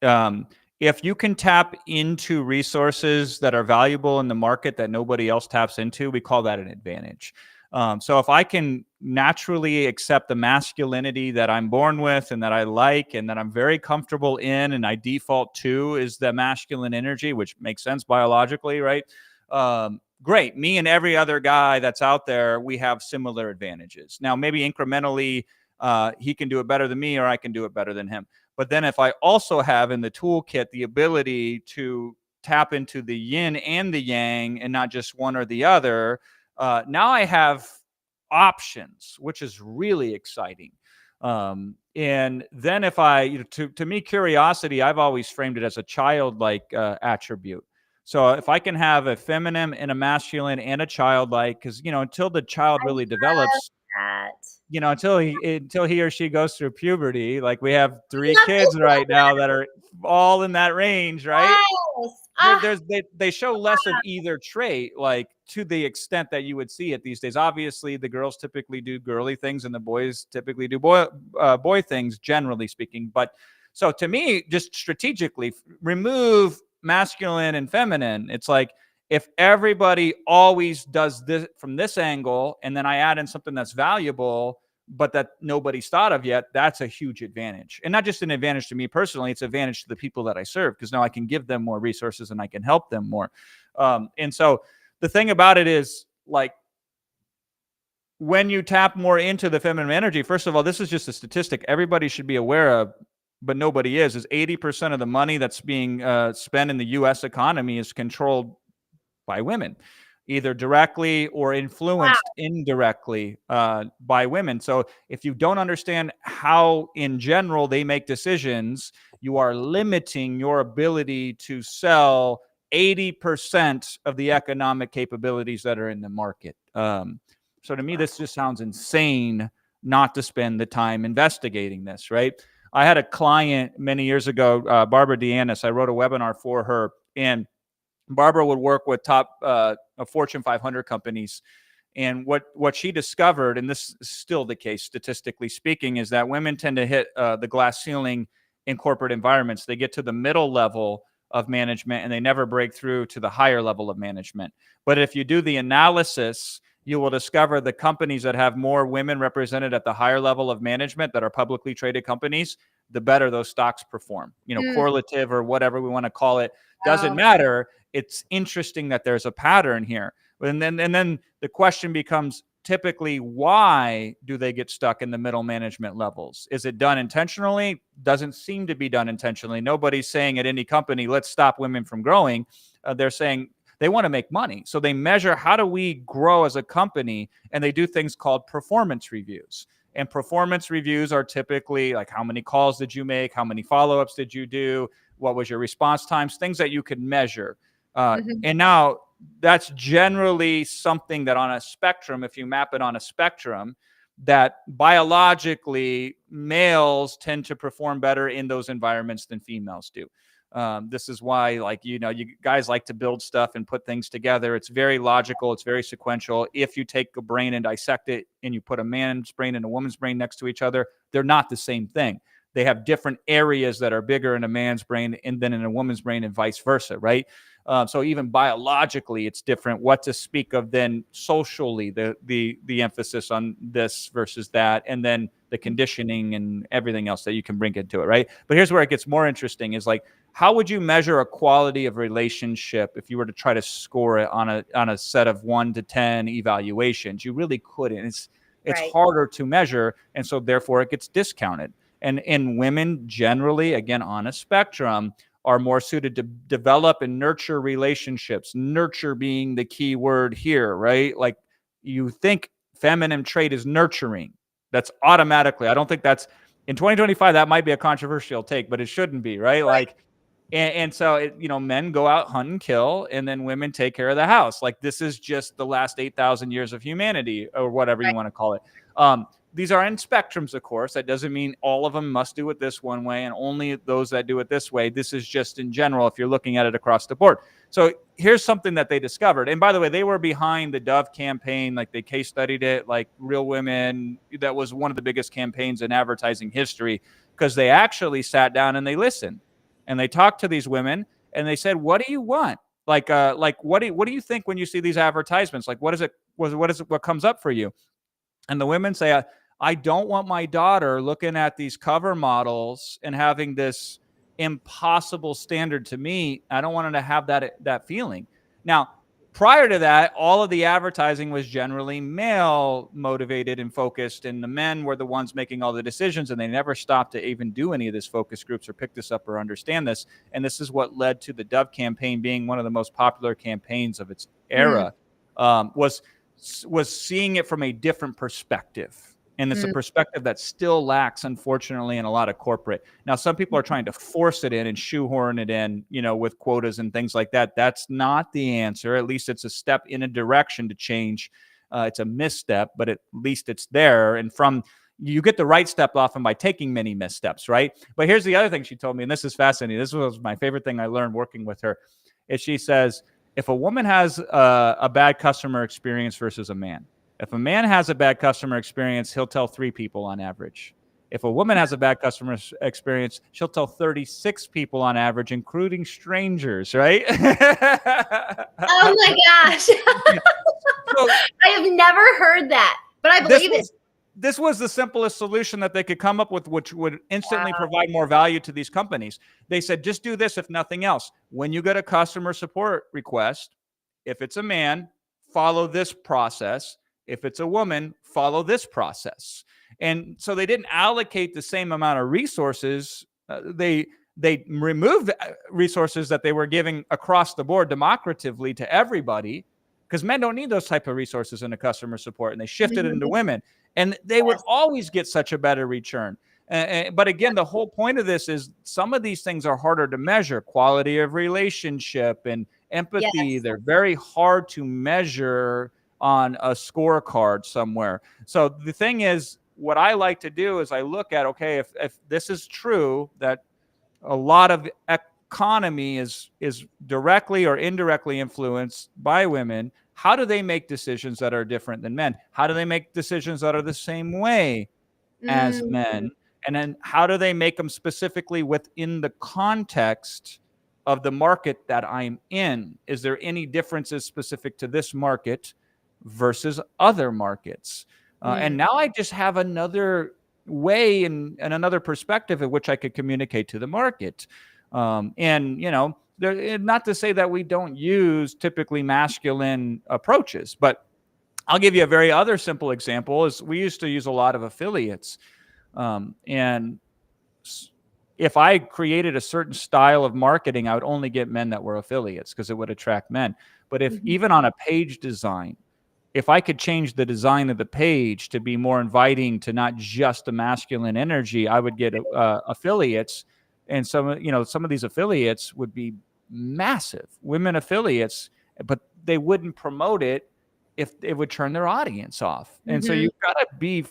if you can tap into resources that are valuable in the market that nobody else taps into, we call that an advantage. So if I can naturally accept the masculinity that I'm born with and that I like and that I'm very comfortable in and I default to is the masculine energy, which makes sense biologically, right? Great. Me and every other guy that's out there, we have similar advantages. Now, maybe incrementally, he can do it better than me or I can do it better than him. But then if I also have in the toolkit the ability to tap into the yin and the yang and not just one or the other, now I have options, which is really exciting. And then if to me, curiosity, I've always framed it as a childlike attribute. So if I can have a feminine and a masculine and a childlike, because, until the child really develops, until he or she goes through puberty, like we have 3 kids right now that are all in that range, right? Yes. They show less of either trait, like to the extent that you would see it these days. Obviously, the girls typically do girly things and the boys typically do boy things, generally speaking. But so to me, just strategically remove masculine and feminine. It's like, if everybody always does this from this angle, and then I add in something that's valuable, but that nobody's thought of yet, that's a huge advantage. And not just an advantage to me personally, it's an advantage to the people that I serve, because now I can give them more resources and I can help them more. And so the thing about it is, like, when you tap more into the feminine energy, first of all, this is just a statistic everybody should be aware of, but nobody is 80% of the money that's being spent in the U.S. economy is controlled by women, either directly or influenced indirectly by women. So if you don't understand how in general they make decisions, you are limiting your ability to sell 80% of the economic capabilities that are in the market. So to me, this just sounds insane not to spend the time investigating this, right? I had a client many years ago, Barbara Deannis. I wrote a webinar for her, and Barbara would work with top Fortune 500 companies. And what she discovered, and this is still the case statistically speaking, is that women tend to hit the glass ceiling in corporate environments. They get to the middle level of management and they never break through to the higher level of management. But if you do the analysis, you will discover the companies that have more women represented at the higher level of management that are publicly traded companies, the better those stocks perform. Correlative or whatever we want to call it, doesn't matter. It's interesting that there's a pattern here. And then the question becomes, typically, why do they get stuck in the middle management levels? Is it done intentionally? Doesn't seem to be done intentionally. Nobody's saying at any company, let's stop women from growing. They're saying they want to make money. So they measure, how do we grow as a company? And they do things called performance reviews. And performance reviews are typically like, how many calls did you make? How many follow-ups did you do? What was your response times? Things that you could measure. And now that's generally something that on a spectrum, if you map it on a spectrum, that biologically males tend to perform better in those environments than females do. This is why, like, you guys like to build stuff and put things together. It's very logical. It's very sequential. If you take a brain and dissect it and you put a man's brain and a woman's brain next to each other, they're not the same thing. they have different areas that are bigger in a man's brain and then in a woman's brain and vice versa, right? So even biologically, it's different. What to speak of then socially, the emphasis on this versus that, and then the conditioning and everything else that you can bring into it, right? But here's where it gets more interesting: is like, how would you measure a quality of relationship if you were to try to score it on a set of 1 to 10 evaluations? You really couldn't. It's Right. harder to measure, and so therefore it gets discounted. And women generally, again, on a spectrum, are more suited to develop and nurture relationships. Nurture being the key word here, right? Like, you think feminine trait is nurturing. That's automatically, I don't think that's, in 2025, that might be a controversial take, but it shouldn't be, right? Like, and so, men go out, hunt and kill, and then women take care of the house. Like, this is just the last 8,000 years of humanity, or whatever you want to call it. These are in spectrums, of course. That doesn't mean all of them must do it this one way and only those that do it this way. This is just in general if you're looking at it across the board. So here's something that they discovered. And by the way, they were behind the Dove campaign. Like, they case studied it, like Real Women. That was one of the biggest campaigns in advertising history, because they actually sat down and they listened. And they talked to these women and they said, what do you want? Like what do you think when you see these advertisements? Like, what is it? What comes up for you? And the women say, I don't want my daughter looking at these cover models and having this impossible standard to meet. I don't want her to have that feeling. Now, prior to that, all of the advertising was generally male motivated and focused, and the men were the ones making all the decisions, and they never stopped to even do any of this focus groups or pick this up or understand this. And this is what led to the Dove campaign being one of the most popular campaigns of its era. Was seeing it from a different perspective. And it's a perspective that still lacks, unfortunately, in a lot of corporate. Now, some people are trying to force it in and shoehorn it in, with quotas and things like that. That's not the answer. At least it's a step in a direction to change. It's a misstep, but at least it's there. And you get the right step often by taking many missteps, right? But here's the other thing she told me, and this is fascinating. This was my favorite thing I learned working with her, is she says, if a woman has a bad customer experience versus a man, if a man has a bad customer experience, he'll tell 3 people on average. If a woman has a bad customer experience, she'll tell 36 people on average, including strangers, right? Oh my gosh. So, I have never heard that, but I believe it. This was the simplest solution that they could come up with, which would instantly provide more value to these companies. They said, just do this, if nothing else. When you get a customer support request, if it's a man, follow this process. If it's a woman, follow this process. And so they didn't allocate the same amount of resources. They removed resources that they were giving across the board democratively to everybody, because men don't need those type of resources in a customer support, and they shifted it into women. And they would always get such a better return. But again, the whole point of this is some of these things are harder to measure. Quality of relationship and empathy, they're very hard to measure on a scorecard somewhere. So the thing is, what I like to do is I look at, okay, if this is true, that a lot of economy is directly or indirectly influenced by women, how do they make decisions that are different than men? How do they make decisions that are the same way as men? And then how do they make them specifically within the context of the market that I'm in? Is there any differences specific to this market versus other markets? And now I just have another way and another perspective at which I could communicate to the market. And, not to say that we don't use typically masculine approaches, but I'll give you a very other simple example. Is we used to use a lot of affiliates. And if I created a certain style of marketing, I would only get men that were affiliates because it would attract men. But if even on a page design, if I could change the design of the page to be more inviting to not just a masculine energy, I would get affiliates. And some of these affiliates would be massive women affiliates, but they wouldn't promote it if it would turn their audience off. And so you gotta be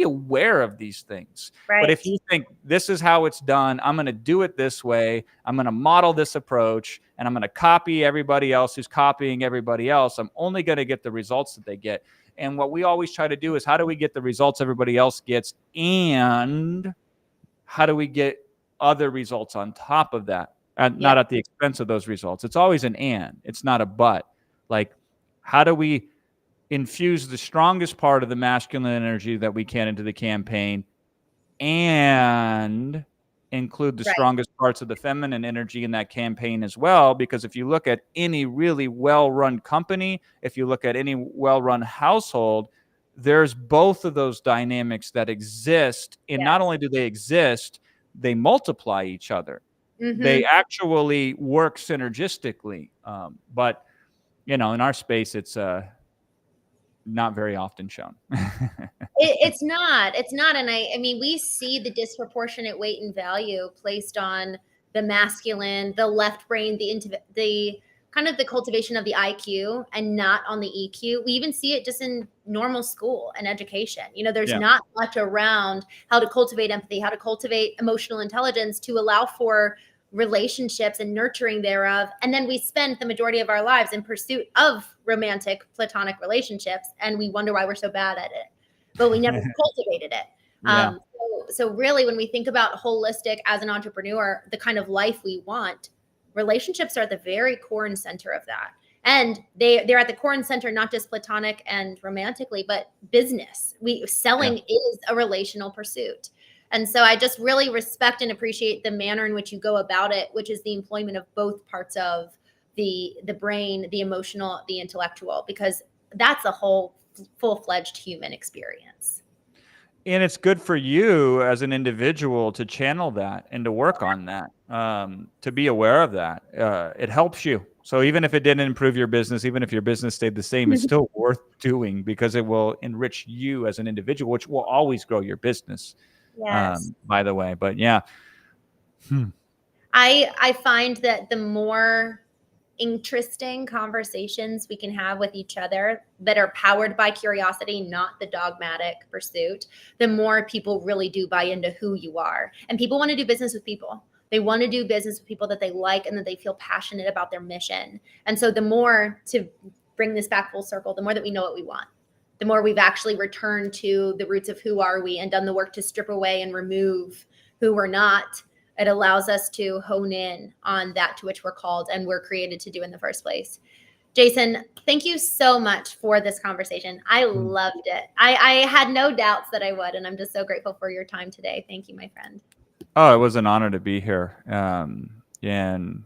aware of these things. Right. But if you think this is how it's done, I'm going to do it this way, I'm going to model this approach, and I'm going to copy everybody else who's copying everybody else, I'm only going to get the results that they get. And what we always try to do is, how do we get the results everybody else gets, and how do we get other results on top of that, and not at the expense of those results? It's always an and, it's not a but. Like, how do we infuse the strongest part of the masculine energy that we can into the campaign and include the strongest parts of the feminine energy in that campaign as well? Because if you look at any really well-run company, if you look at any well-run household, there's both of those dynamics that exist. And not only do they exist, they multiply each other. They actually work synergistically. But, you know, in our space, it's not very often shown. It's not. And I mean, we see the disproportionate weight and value placed on the masculine, the left brain, the kind of the cultivation of the IQ, and not on the EQ. We even see it just in normal school and education. You know, there's not much around how to cultivate empathy, how to cultivate emotional intelligence to allow for relationships and nurturing thereof. And then we spend the majority of our lives in pursuit of romantic platonic relationships, and we wonder why we're so bad at it, but we never cultivated it. So really, when we think about holistic as an entrepreneur, the kind of life we want, relationships are at the very core and center of that. And they're at the core and center, not just platonic and romantically, but business. Selling is a relational pursuit. And so I just really respect and appreciate the manner in which you go about it, which is the employment of both parts of the brain, the emotional, the intellectual, because that's a whole full-fledged human experience. And it's good for you as an individual to channel that and to work on that, to be aware of that. It helps you. So even if it didn't improve your business, even if your business stayed the same, it's still worth doing because it will enrich you as an individual, which will always grow your business. By the way, but I find that the more interesting conversations we can have with each other that are powered by curiosity, not the dogmatic pursuit, the more people really do buy into who you are. And people want to do business with people. They want to do business with people that they like and that they feel passionate about their mission. And so the more, to bring this back full circle, the more that we know what we want, the more we've actually returned to the roots of who are we and done the work to strip away and remove who we're not. It allows us to hone in on that to which we're called and we're created to do in the first place. Jason, thank you so much for this conversation. I loved it. I had no doubts that I would, and I'm just so grateful for your time today. Thank you, my friend. Oh, it was an honor to be here. And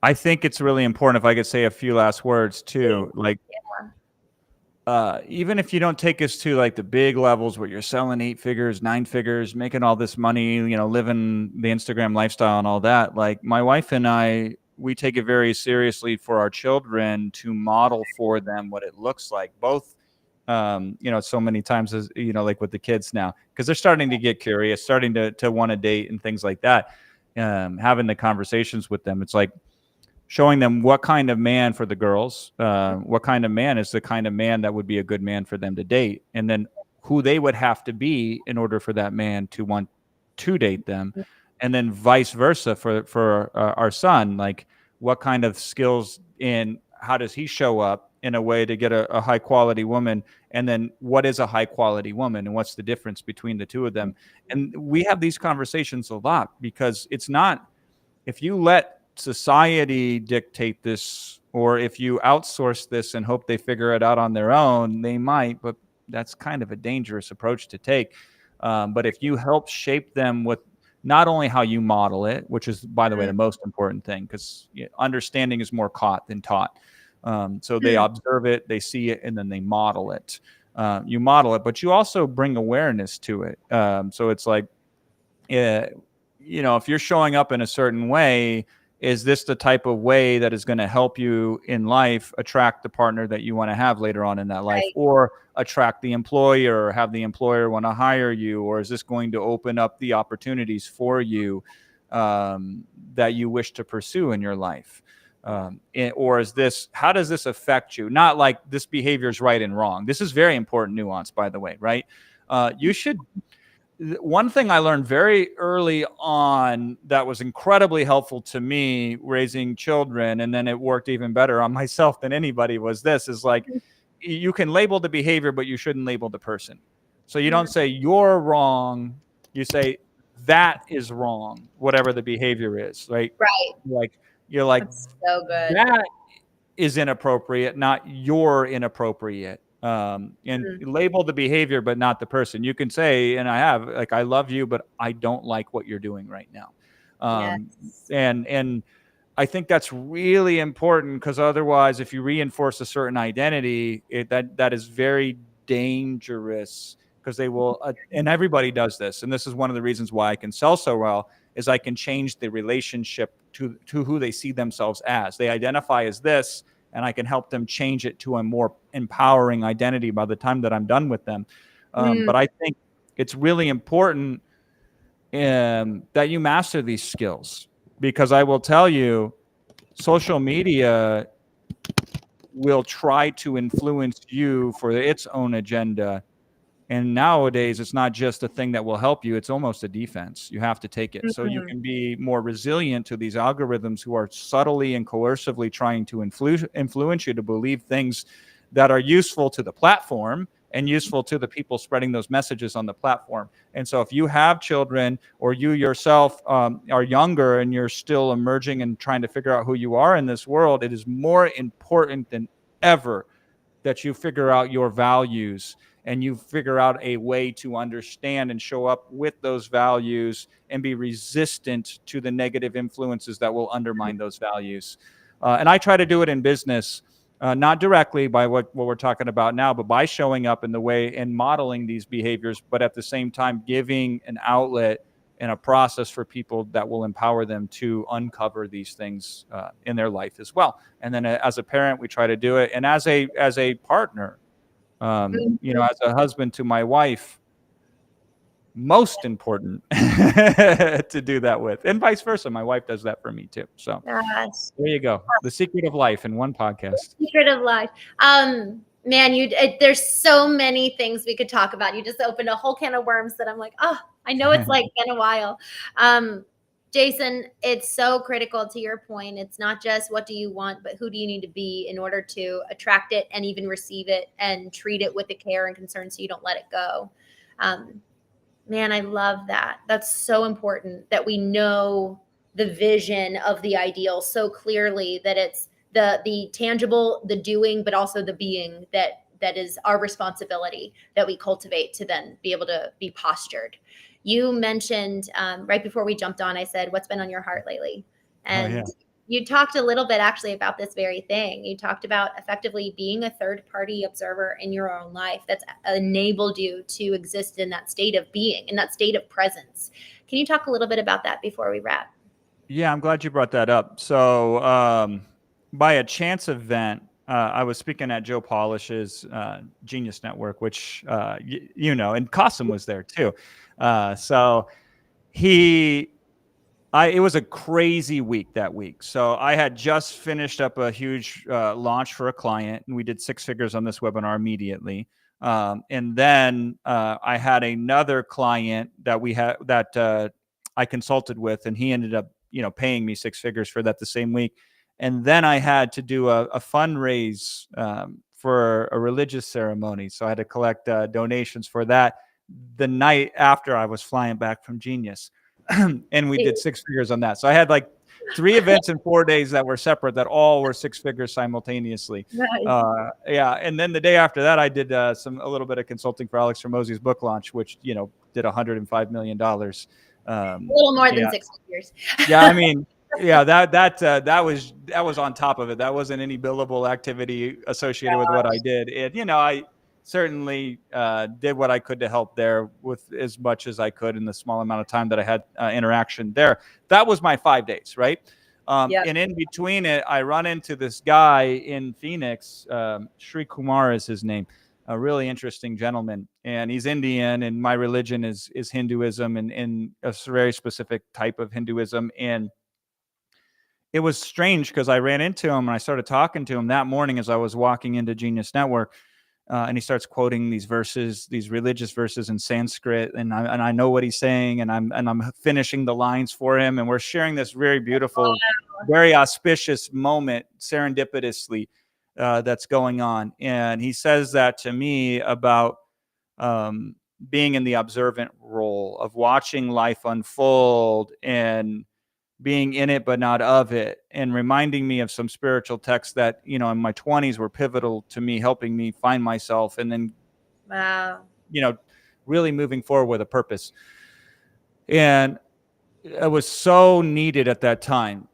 I think it's really important if I could say a few last words too. Like, even if you don't take us to like the big levels where you're selling 8 figures, 9 figures, making all this money, you know, living the Instagram lifestyle and all that, like my wife and I, we take it very seriously for our children to model for them what it looks like, both, you know, so many times as, you know, like with the kids now, because they're starting to get curious, starting to want to date and things like that. Having the conversations with them, it's like, showing them what kind of man for the girls, what kind of man is the kind of man that would be a good man for them to date, and then who they would have to be in order for that man to want to date them, and then vice versa for our son, like what kind of skills and how does he show up in a way to get a high quality woman, and then what is a high quality woman and what's the difference between the two of them. And we have these conversations a lot because it's not, if you let society dictate this, or if you outsource this and hope they figure it out on their own, they might, but that's kind of a dangerous approach to take. But if you help shape them with not only how you model it, which is, by the way, the most important thing, because understanding is more caught than taught. So they observe it, they see it, and then they model it. You model it, but you also bring awareness to it. So it's like, you know, if you're showing up in a certain way, is this the type of way that is going to help you in life attract the partner that you want to have later on in that life, or attract the employer, or have the employer want to hire you, or is this going to open up the opportunities for you that you wish to pursue in your life? Or is this, how does this affect you? Not like this behavior is right and wrong. This is very important nuance, by the way, right? You should, one thing I learned very early on that was incredibly helpful to me raising children, and then it worked even better on myself than anybody, was this, is like, you can label the behavior, but you shouldn't label the person. So you don't say you're wrong. You say that is wrong, whatever the behavior is, right? Right. Like, you're like, That's so good. that is inappropriate, not you're inappropriate. And label the behavior, but not the person. You can say, and I have, like, I love you, but I don't like what you're doing right now. Yes. And I think that's really important, because otherwise, if you reinforce a certain identity, that is very dangerous, because they will, and everybody does this. And this is one of the reasons why I can sell so well, is I can change the relationship to who they see themselves as. They identify as this, and I can help them change it to a more empowering identity by the time that I'm done with them. But I think it's really important that you master these skills, because I will tell you, social media will try to influence you for its own agenda. And nowadays, it's not just a thing that will help you, it's almost a defense. You have to take it. So you can be more resilient to these algorithms who are subtly and coercively trying to influence you to believe things that are useful to the platform and useful to the people spreading those messages on the platform. And so if you have children, or you yourself are younger and you're still emerging and trying to figure out who you are in this world, it is more important than ever that you figure out your values, and you figure out a way to understand and show up with those values and be resistant to the negative influences that will undermine those values. And I try to do it in business, not directly by what we're talking about now, but by showing up in the way and modeling these behaviors, but at the same time giving an outlet and a process for people that will empower them to uncover these things in their life as well. And then as a parent, we try to do it. And as a partner, as a husband to my wife, most important to do that with, and vice versa. My wife does that for me too. So Gosh. there you go. The secret of life in one podcast. Secret of life. Man, there's so many things we could talk about. You just opened a whole can of worms that I'm like, oh, I know it's like been a while. Jason, it's so critical to your point. It's not just what do you want, but who do you need to be in order to attract it and even receive it and treat it with the care and concern so you don't let it go. Man, I love that. That's so important that we know the vision of the ideal so clearly, that it's the tangible, the doing, but also the being that is our responsibility, that we cultivate to then be able to be postured. You mentioned right before we jumped on, I said, what's been on your heart lately? And you talked a little bit actually about this very thing. You talked about effectively being a third-party observer in your own life that's enabled you to exist in that state of being, in that state of presence. Can you talk a little bit about that before we wrap? Yeah, I'm glad you brought that up. So by a chance event, I was speaking at Joe Polish's Genius Network, which, and 𝐸𝐿𝐴𝐿𝐿 was there too. So it was a crazy week that week. So I had just finished up a huge launch for a client, and we did 6 figures on this webinar immediately. And then I had another client that I consulted with, and he ended up, paying me 6 figures for that the same week. And then I had to do a fundraise for a religious ceremony. So I had to collect donations for that the night after I was flying back from Genius. And we did 6 figures on that. So I had like 3 events in 4 days that were separate, that all were 6 figures simultaneously. Nice. And then the day after that, I did a little bit of consulting for Alex Hormozi's book launch, which, did $105 million. A little more than 6 figures. Yeah, I mean, that was on top of it. That wasn't any billable activity associated with what I did. And I certainly did what I could to help there with as much as I could in the small amount of time that I had interaction there. That was my 5 days, right? And in between it, I run into this guy in Phoenix. Sri Kumar is his name. A really interesting gentleman, and he's Indian, and my religion is Hinduism, and a very specific type of Hinduism. And it was strange because I ran into him and I started talking to him that morning as I was walking into Genius Network. And he starts quoting these verses, these religious verses in Sanskrit, and I know what he's saying, and I'm finishing the lines for him, and we're sharing this very beautiful, very auspicious moment, serendipitously, that's going on. And he says that to me about being in the observant role of watching life unfold and being in it but not of it, and reminding me of some spiritual texts that, in my 20s were pivotal to me, helping me find myself, and then Wow. really moving forward with a purpose. And it was so needed at that time.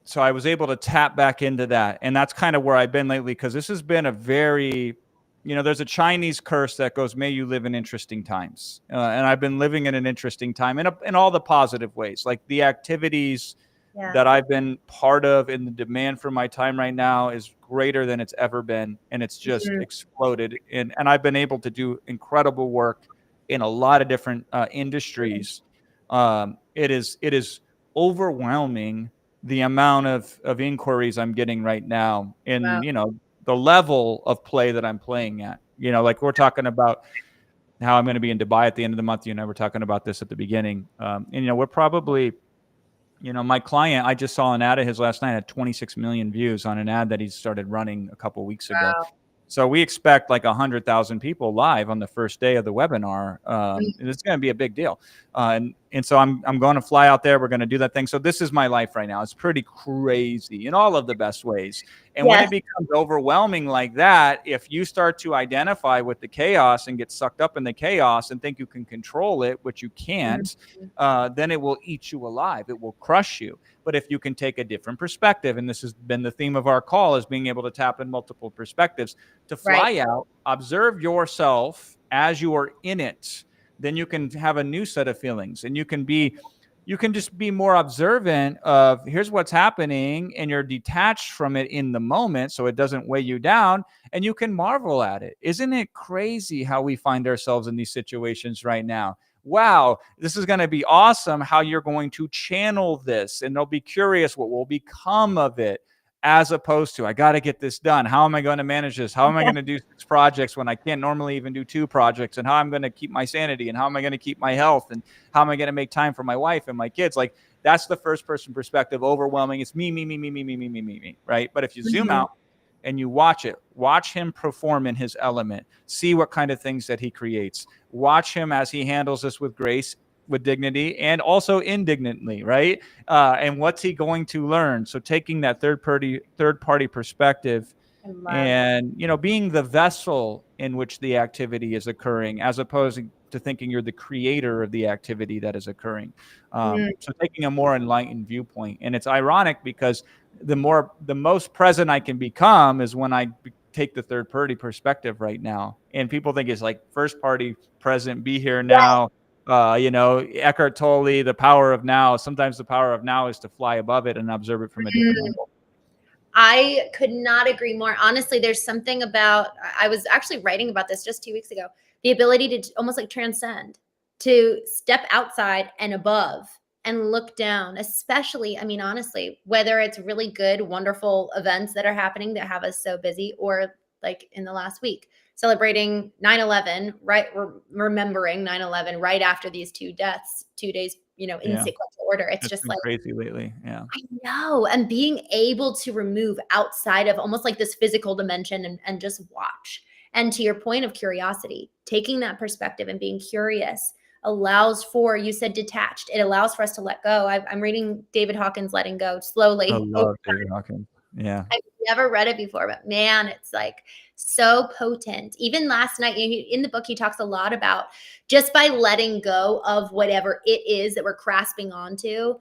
So I was able to tap back into that. And that's kind of where I've been lately, because this has been a very, there's a Chinese curse that goes, may you live in interesting times. And I've been living in an interesting time in all the positive ways, like the activities that I've been part of, and the demand for my time right now is greater than it's ever been. And it's just exploded. And I've been able to do incredible work in a lot of different industries. It is overwhelming, the amount of inquiries I'm getting right now, and the level of play that I'm playing at. Like we're talking about how I'm going to be in Dubai at the end of the month. We're talking about this at the beginning, and we're probably, my client, I just saw an ad of his last night, had 26 million views on an ad that he started running a couple of weeks ago. So we expect like 100,000 people live on the first day of the webinar. It's going to be a big deal. And so I'm going to fly out there. We're going to do that thing. So this is my life right now. It's pretty crazy in all of the best ways. And when it becomes overwhelming like that, if you start to identify with the chaos and get sucked up in the chaos and think you can control it, which you can't, then it will eat you alive. It will crush you. But if you can take a different perspective, and this has been the theme of our call, is being able to tap in multiple perspectives, to fly out, observe yourself as you are in it, then you can have a new set of feelings, and you can just be more observant of, here's what's happening, and you're detached from it in the moment so it doesn't weigh you down, and you can marvel at it. Isn't it crazy how we find ourselves in these situations right now? Wow, this is going to be awesome how you're going to channel this, and they'll be curious what will become of it, as opposed to, I got to get this done. How am I going to manage this? How am I going to do 6 projects when I can't normally even do 2 projects? And how I'm going to keep my sanity, and how am I going to keep my health, and how am I going to make time for my wife and my kids? Like, that's the first person perspective, overwhelming. It's me, right? But if you zoom out and you watch him perform in his element, see what kind of things that he creates, watch him as he handles this with grace, with dignity, and also indignantly, right? And what's he going to learn? So taking that third party perspective, and being the vessel in which the activity is occurring, as opposed to thinking you're the creator of the activity that is occurring. So taking a more enlightened viewpoint. And it's ironic because the most present I can become is when I take the third party perspective right now. And people think it's like first party present, be here now. Eckhart Tolle, the power of now. Sometimes the power of now is to fly above it and observe it from a different angle. I could not agree more. Honestly, there's something about, I was actually writing about this just 2 weeks ago, the ability to almost like transcend, to step outside and above and look down, especially, I mean, honestly, whether it's really good, wonderful events that are happening that have us so busy, or like in the last week, celebrating 9/11, right? We're remembering 9/11 right after these 2 deaths, 2 days, in sequential order. It's just like crazy lately. Yeah. I know. And being able to remove outside of almost like this physical dimension and just watch. And to your point of curiosity, taking that perspective and being curious allows for, you said detached, it allows for us to let go. I'm reading David Hawkins' Letting Go slowly. I love David Hawkins. Yeah. I've never read it before, but man, it's like so potent. Even last night in the book, he talks a lot about just by letting go of whatever it is that we're grasping onto,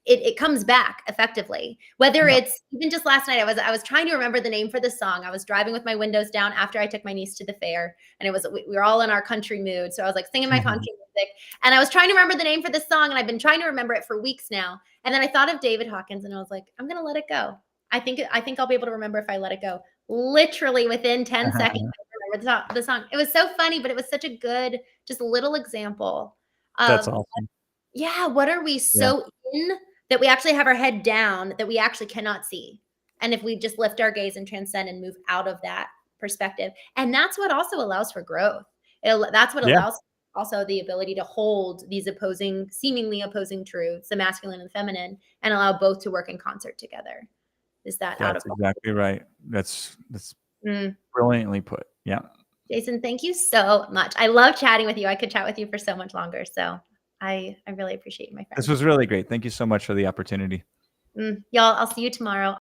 it comes back effectively. Whether it's even just last night, I was trying to remember the name for the song. I was driving with my windows down after I took my niece to the fair, and we were all in our country mood. So I was like singing my country music, and I was trying to remember the name for the song, and I've been trying to remember it for weeks now. And then I thought of David Hawkins, and I was like, I'm gonna let it go. I think I'll be able to remember if I let it go. Literally within 10 seconds, I remember the song. It was so funny, but it was such a good, just little example of, that's awesome. Yeah, what are we so in that we actually have our head down, that we actually cannot see? And if we just lift our gaze and transcend and move out of that perspective, and that's what also allows for growth. That's what allows also the ability to hold these seemingly opposing truths, the masculine and the feminine, and allow both to work in concert together. Is that out of exactly right? That's brilliantly put. Yeah. Jason, thank you so much. I love chatting with you. I could chat with you for so much longer. So I really appreciate you, my friend. This was really great. Thank you so much for the opportunity. Y'all, I'll see you tomorrow.